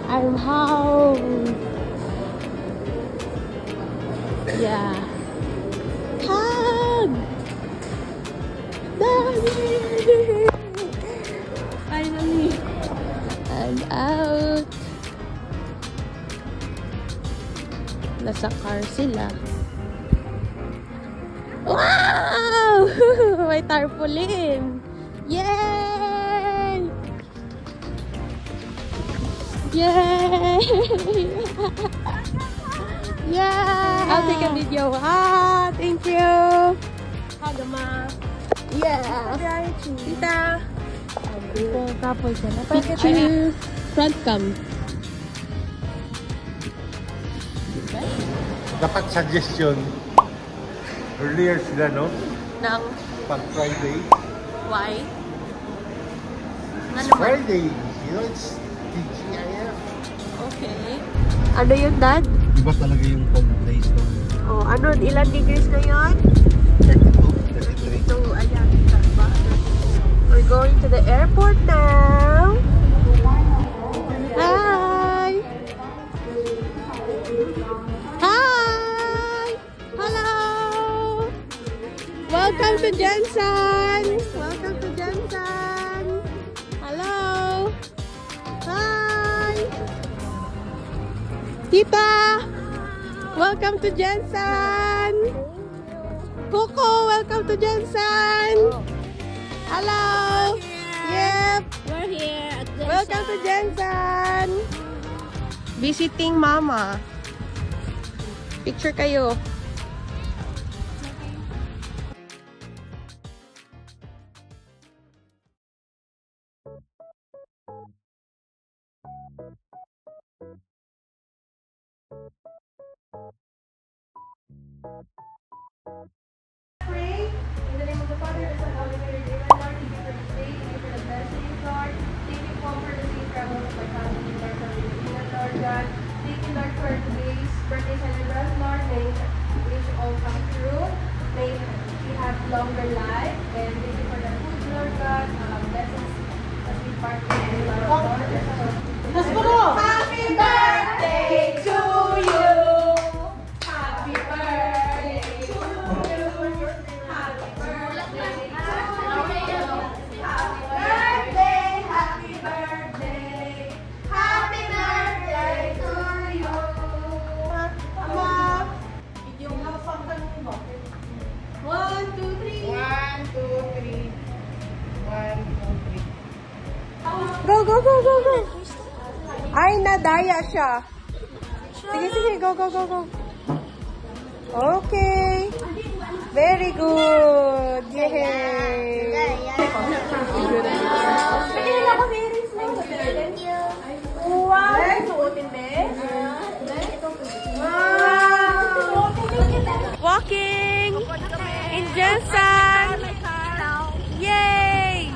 I'm home. Yeah. Hug. Daddy. Finally. I'm out. Nasa car sila. Wow! May tarpaulin. Yay! Yay! Yeah! I'll take a video. Ah, thank you. Hug, Ma. Yeah. Tita. Tapos na. Picture. Front cam. Dapat suggestion. Earlier sila, no? Nang? Pag Friday. Why? It's Friday. You know, it's TGIF. Okay. Ano yun, Dad? Iba talaga yung cold place, no? Oh, ano? Ilan degrees na yun? 32, 33. So, ayan. We're going to the airport now. Hi! Hi! Hello! Welcome to Jensen! Welcome to Jensen! Hello! Hi! Tita! Welcome to Jensen! Coco, welcome to Jensen! Hello! Yep! We're here at Jensen. Welcome to Jensen! Visiting Mama. Picture kayo. Pray in the name of the Father, the Son, and the Holy Spirit. Lord, thank you for this day. Thank you for the blessings, Lord. Thank you for the safe travels of my family, Lord, for the Lord God. Thank you, Lord, for today's birthday celebration, Lord. May wish all come true. May we have longer life. And thank you for the food, Lord God. Bless us as we partake in our Lord. Happy birthday to you. Happy birthday to you. Happy birthday to you. Happy birthday, happy birthday. Happy birthday to you. Ama, yung hapang mo. 1, 2, 3. 1, 2, 3. 1, 2, 3. Go, go, go, go, go. Ay, nadaya siya. Sige, sige. Go, go, go, go. Okay. Very good. Yay. Pagkinin ako sa earrings mo. Thank you. Wow. Suotin, be. Wow. Walking in Jensen. Yay.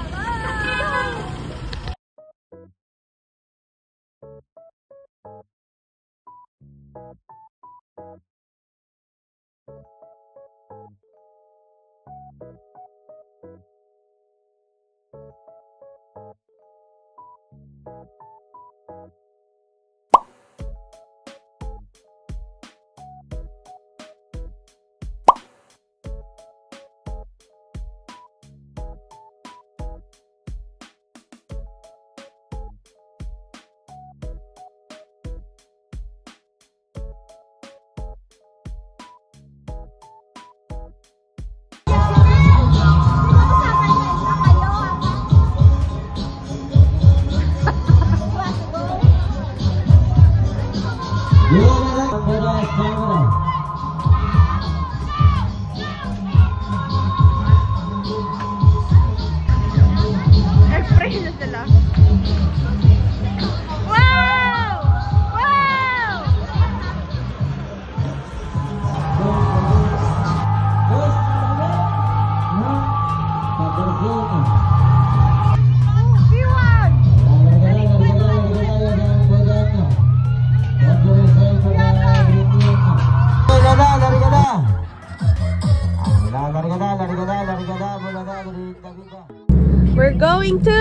We're going to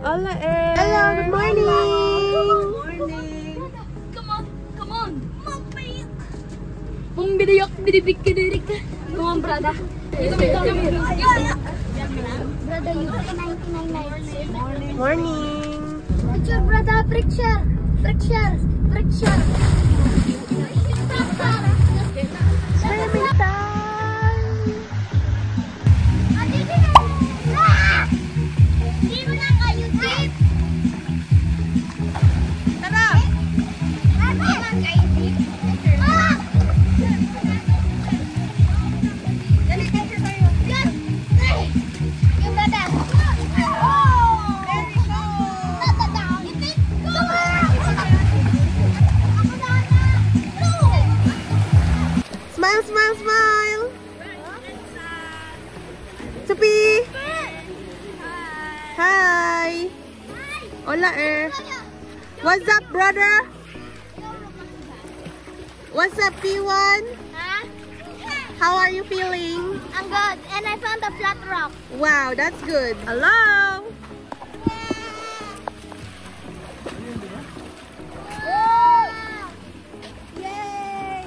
Hola, Air. Hello, good morning. Come on. Bumbidiyak, bidibik, kidirik. Come on, brother. Come here. Brother, you pay 99.9. Morning. Picture, brother. Picture. Swimming time. Di mo na kayo, Dip. Tara. Ano lang kayo, Dip? Dali, catcher tayo. Yung brother. There we go. Smile, smile, smile. Sophie. Hi. Hola, Air. What's up, brother? What's up, P1? How are you feeling? I'm good, and I found a flat rock. Wow, that's good. Hello. Yay!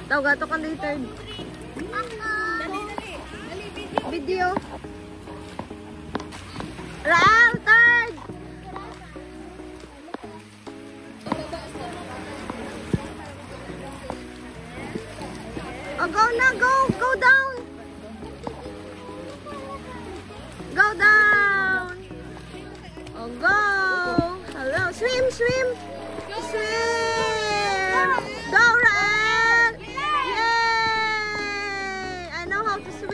Tawag gato ka later. Video. Raul, third. Oh, go na, go. Go down. Go down. Oh, go. Hello. Swim, swim. Swim. Go, Rael. Yay. I know how to swim.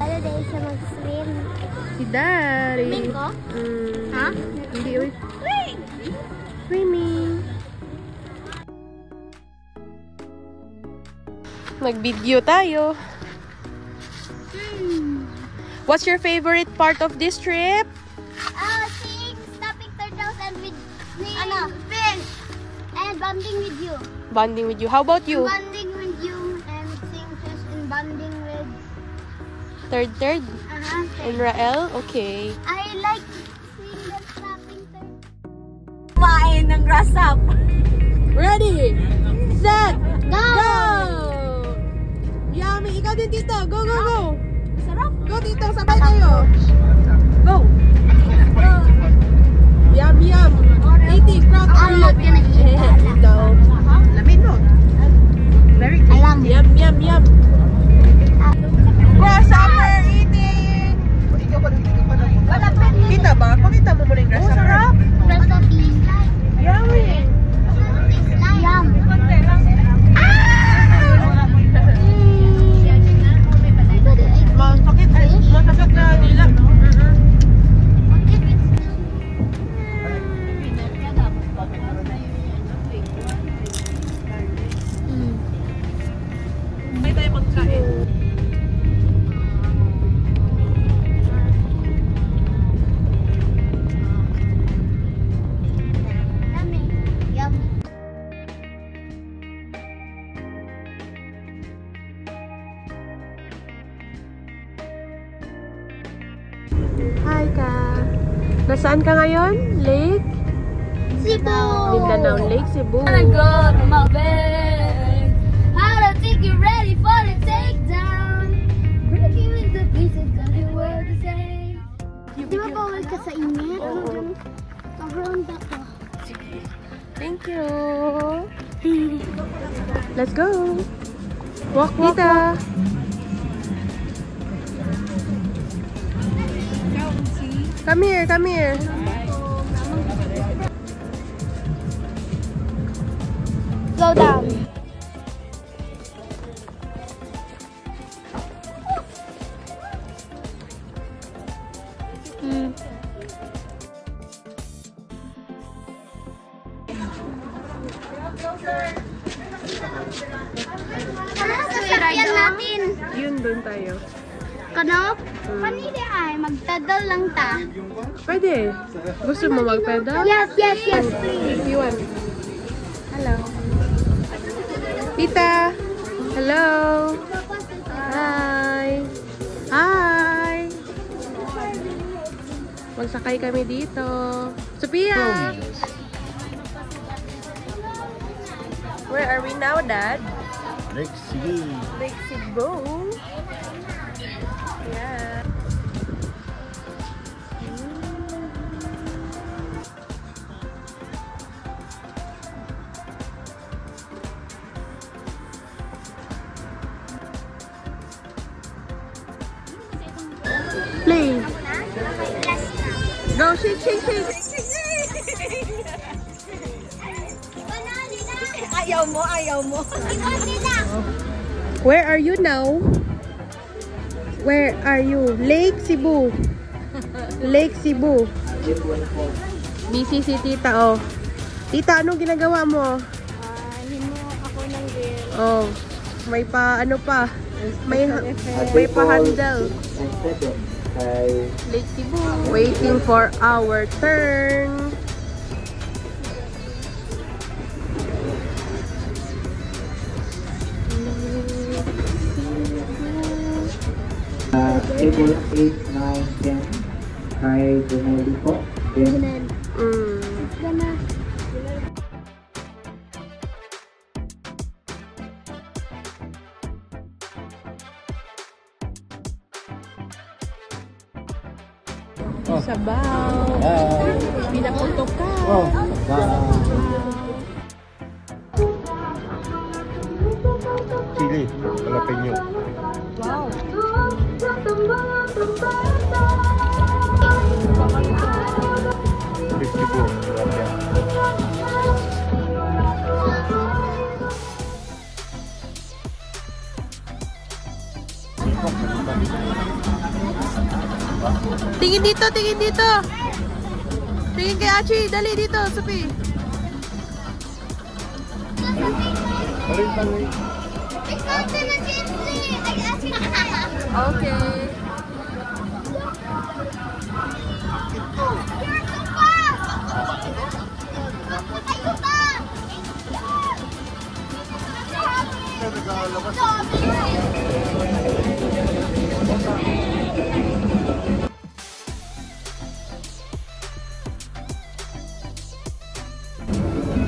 Ano dahil siya mag-swim? Si Daddy. Swimming ko? Ha? Hindi, uy. Swimming. Nag-video tayo. What's your favorite part of this trip? Seeing snapping turtles and with fish and bonding with you. Bonding with you. How about you? Bonding with you and seeing fish and bonding with Third. And Rael? Okay. I like seeing the snapping turtles. Kumain ng grass up. Ready? Set! Go! Yummy! Ikaw din, Tito! Go, go, go! Sarap. Go, Tito! Sabay tayo! Go! Yum, yum! Eating, crowd I'm not gonna eat that. Tito! Lamin mo! Very tasty! Alam. Yum, yum, yum! Grasshopper eating! Kita ba? Pakita mo muna yung grasshopper. Recipe. Yummy! Yum. Masakit eh. Masakit na nila. May tayo magkain. Yum. Hi ka. Nasaan ka ngayon? Lake? Cebu. Mindanao Lake, Cebu. Go to my bed. How to think you ready for the takedown? Breaking into pieces cause you were the same. Di ba bawal ka sa init? Ano dyan? Sobrang dako. Thank you. Let's go. Walk, Tita. Come here, come here. Slow down. Ano sa sasakyan natin? Yun, doon tayo. Kanop? Kanina ay magtadal lang ta. Pwede. Gusto mo mag-pedal? Yes, yes, yes, please. You want? Hello. Tita. Hello. Hi. Hi. Magsakay kami dito. Sophia. Where are we now, Dad? Lake Cebu. Lake Cebu. Yeah. Play. Go, shake, shake, shake. Ayaw mo, ayaw mo. Where are you now? Where are you? Lake Cebu. Lake Cebu. Busy si Tita, oh. Tita, anong ginagawa mo? Himo ako ng bill. Oh, may pa, ano pa? May pa handle. Lake Cebu. Waiting for our turn. Table 8, 9, 10. Kay Donelli po. Then, Sabaw. Pinapuntok ka. Oh, wow. Chili, jalapeno. Wow. Lake Cebu, tilapia. Tingin dito, tingin dito. Tingin kay Achi, dali dito, Sophie. Okay.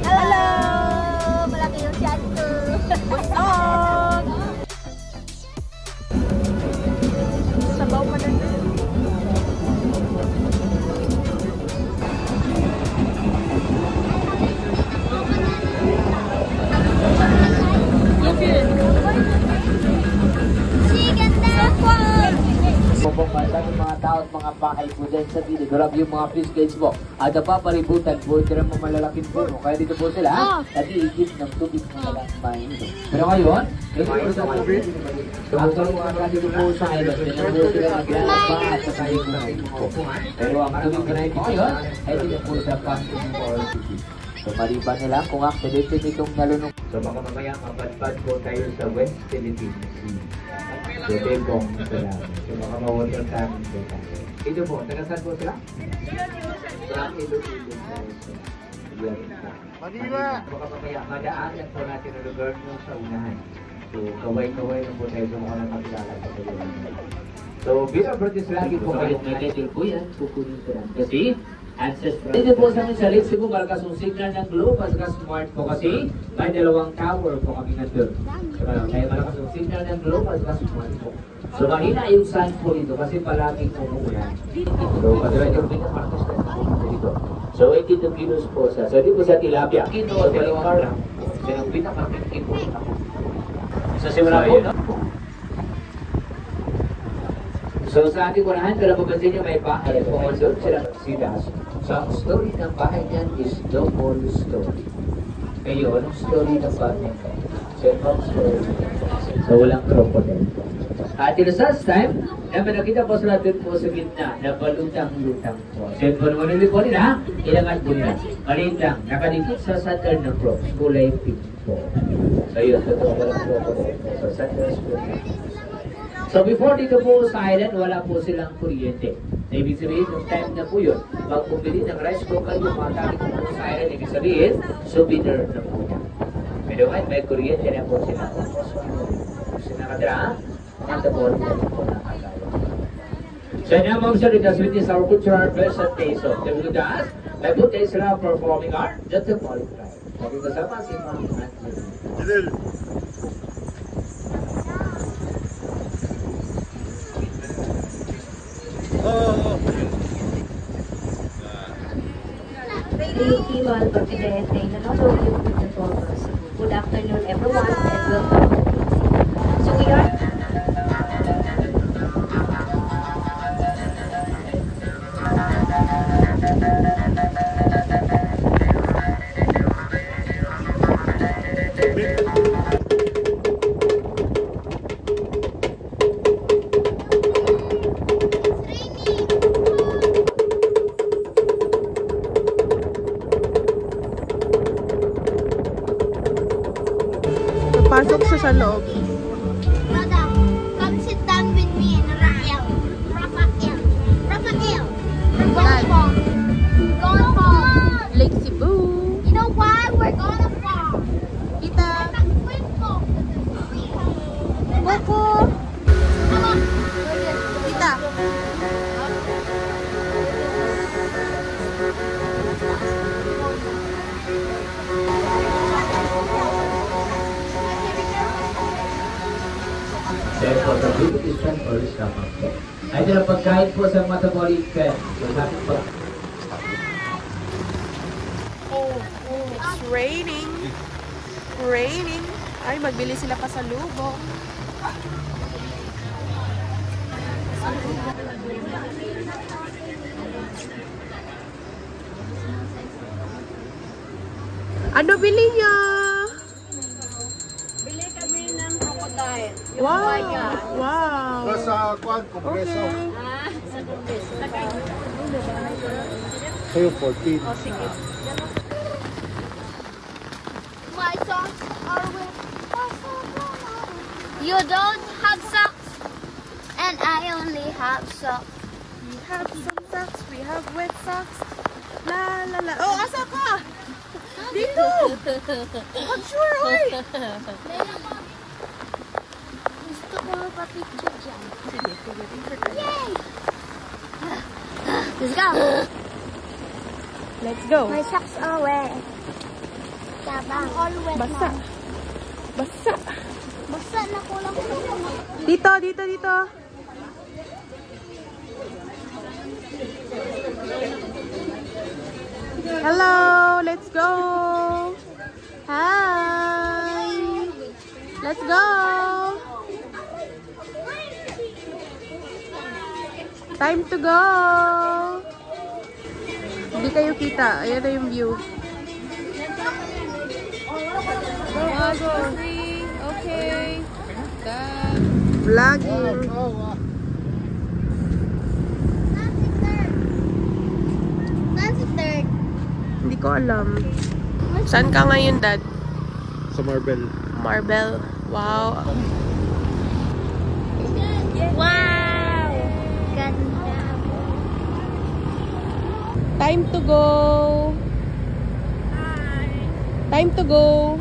Hello! Malaki yung chat ko. Busog! Sabaw pa na. Pupapasa ng mga tao at mga bahay po dyan sa gilid. Grab yung mga fish gates po. At napapalibutan po, ito rin mga malalaking puno. Kaya dito po sila, nag-iigit ng tubig na malakmain ito. Pero ngayon, ito po sa tubig. Ang mga dito po sa island, ito po sila naglalaba at sa tayo na ito. Pero ang tubig na ito ngayon, ay dito po sa Panginoon po. So maliban nila kung aksidente nitong nalunong. So mga mamaya, mapadpad po tayo sa West Philippines Sea. So, Depong sila. So, mga ma-water kami po tayo. Ito po, taga-saan po sila? Sa Iloilo po. Manila! Baka mamaya, madaanan po natin ang lugar mo sa unahan. So, kaway-kaway na po tayo sa mga nakakilala sa kalunan. So, bilang British lagi po kayo may title po yan, kukunin ko lang. Kasi, ancestral. Dito po sa amin sa Lake Cebu, malakas yung signal ng globe at saka smart po kasi may dalawang tower po kami nandun. So, kaya malakas yung signal ng globe at saka smart po. So, mahina yung sun po dito kasi palaging umuulan. So, patuloy yung pinakamarkas na dito. So, 82 kilos po sa. So, dito po sa tilapia. Kino, dalawang gram. So, yung pinakamarkas po. So, simula po. So sa ating unahan, kung napapansin niyo may bahay po doon sila sidas. So ang story ng bahay niyan is double story. Ngayon, ang story ng bahay niyan, second story. So walang crocodile. At in the first time, na nakita po sila doon po sa gitna na balutang-lutang po. So kung manili po nila, ilangan po nila. Maliit lang, nakadikit sa Saturn ng cross, kulay pink po. So yun, totoo walang crocodile. So Saturn po. So before dito po sa island, wala po silang kuryente. So, ibig sabihin, yung time na po yun, pag bumili ng rice cooker, yung mga tali po po sa island, ibig sabihin, souvenir na po yan. Pero ngayon, may kuryente na po sila. So nakatira, mandabon na po nakagawa. So now, Ma'am Sir, let's witness our cultural presentation. Then we guys, may buti sila performing art, just to qualify. Sabi ko sama si Ma'am Anthony. Jidel. Iwan Pagpidente, nanonood yung with the Torres. Good afternoon everyone and welcome to PCC. So we are Pasok siya sa loob. Brother, come sit down with me and Rafael. We're going farm. Going farm. Lake Cebu. You know why? We're going to farm. Kita. Coco. Kita. Then for the beauty stand or stomach po. Ay, ito na pagkain po sa metabolic fat. So, natin po. It's raining. Raining. Ay, magbili sila pa sa lubong. Ano bili niya? Bili kami ng crocodile. Wow. Wow. Nasa kwan, kongreso. Okay. Sa'yo, 14. My socks are with You don't have socks, and I only have socks. We have some socks. We have wet socks. La la la. Oh, asa ka? Dito. I'm sure, oy. Gusto ko magpa-picture dyan. Sige, sige. Yay! Let's go. Let's go. My socks are wet. Tabang. All wet Basa. now. Basa. Basta na kulang ko. Dito, dito, dito. Hello, let's go. Hi. Let's go. Time to go. Hindi kayo kita. Ayan na yung view. Okay. Vlogging. Nancy third. Hindi ko alam. Saan ka ngayon, Dad? Sa Marble. Marble. Wow. Wow! Ganda. Time to go. Time to go.